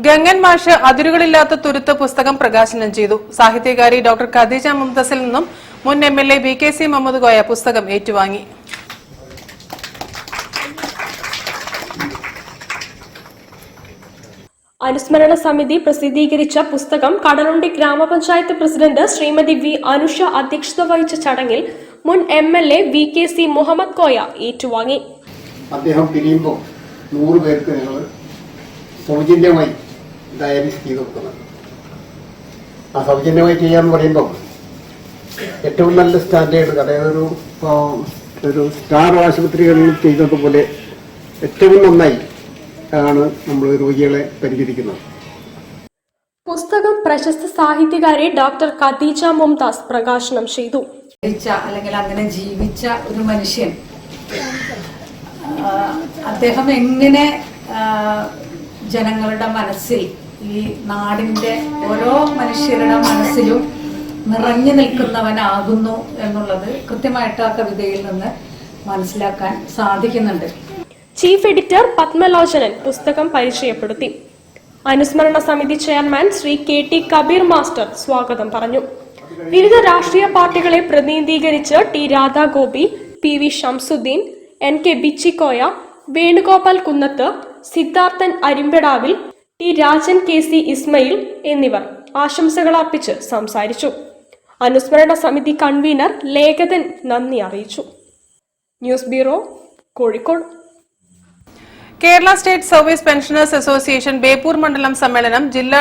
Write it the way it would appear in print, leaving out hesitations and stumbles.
ഗംഗൻ മാഷ് അതിരുകളില്ലാത്ത തുരുത്ത് പുസ്തകം പ്രകാശനം ചെയ്തു. സാഹിത്യകാരി ഡോക്ടർ ഖദീജ മുംതസിൽ നിന്നും മുൻ MLA BKC മുഹമ്മദ് കോയ പുസ്തകം ഏറ്റുവാങ്ങി. അനുസ്മരണ സമിതി പ്രസിദ്ധീകരിച്ച പുസ്തകം കടലുണ്ടി ഗ്രാമപഞ്ചായത്ത് പ്രസിഡന്റ് ശ്രീമതി വി അനുഷ അധ്യക്ഷത വഹിച്ച ചടങ്ങിൽ മുൻ MLA BKC മുഹമ്മദ് കോയ ഏറ്റുവാങ്ങി. അദ്ദേഹം പിരിയുമ്പോൾ 100 പേർക്ക് ഞങ്ങൾ സൗജന്യമായി ഡയാലിസിസ് ചെയ്ത് കൊടുക്കുന്നത്. ആ സൗജന്യമായി ചെയ്യാന്ന് പറയുമ്പോൾ ഏറ്റവും നല്ല സ്റ്റാൻഡേർഡ്, അതായത് ഒരു സ്റ്റാർ ആശുപത്രികളിൽ ചെയ്തതുപോലെ ഏറ്റവും നന്നായി ആണ് നമ്മൾ രോഗികളെ പരിചരിക്കുന്നത്. പുസ്തകം പ്രശസ്ത സാഹിത്യകാരി ഡോക്ടർ ഖദീജ മുംതാസ് പ്രകാശനം ചെയ്തു. അല്ലെങ്കിൽ അങ്ങനെ ജീവിച്ച ഒരു മനുഷ്യൻ, അദ്ദേഹം എങ്ങനെ ജനങ്ങളുടെ മനസ്സിൽ, ഈ നാടിന്റെ ഓരോ മനുഷ്യരുടെ മനസ്സിലും നിറഞ്ഞു നിൽക്കുന്നവനാകുന്നു എന്നുള്ളത് കൃത്യമായിട്ട് ആ കവിതയിൽ നിന്ന് മനസ്സിലാക്കാൻ സാധിക്കുന്നുണ്ട്. ചീഫ് എഡിറ്റർ പത്മലോചനൻ പുസ്തകം പരിചയപ്പെടുത്തി. അനുസ്മരണ സമിതി chairman Shri KT Kabeer master സ്വാഗതം പറഞ്ഞു. വിവിധ രാഷ്ട്രീയ പാർട്ടികളെ പ്രതിനിധീകരിച്ച് T Radhagopi, PV Shamsuddin, NK Bichikoya, Venugopal കുന്നത്ത്, സിദ്ധാർത്ഥൻ അരിമ്പടാവിൽ, T രാജൻ, KC ഇസ്മയിൽ എന്നിവർ ആശംസകൾ അർപ്പിച്ച് സംസാരിച്ചു. അനുസ്മരണ സമിതി കൺവീനർ ലേഖകൻ നന്ദി അറിയിച്ചു. News bureau, Kozhikode. Kerala state service pensioners association Beypore മണ്ഡലം സമ്മേളനം ജില്ലാ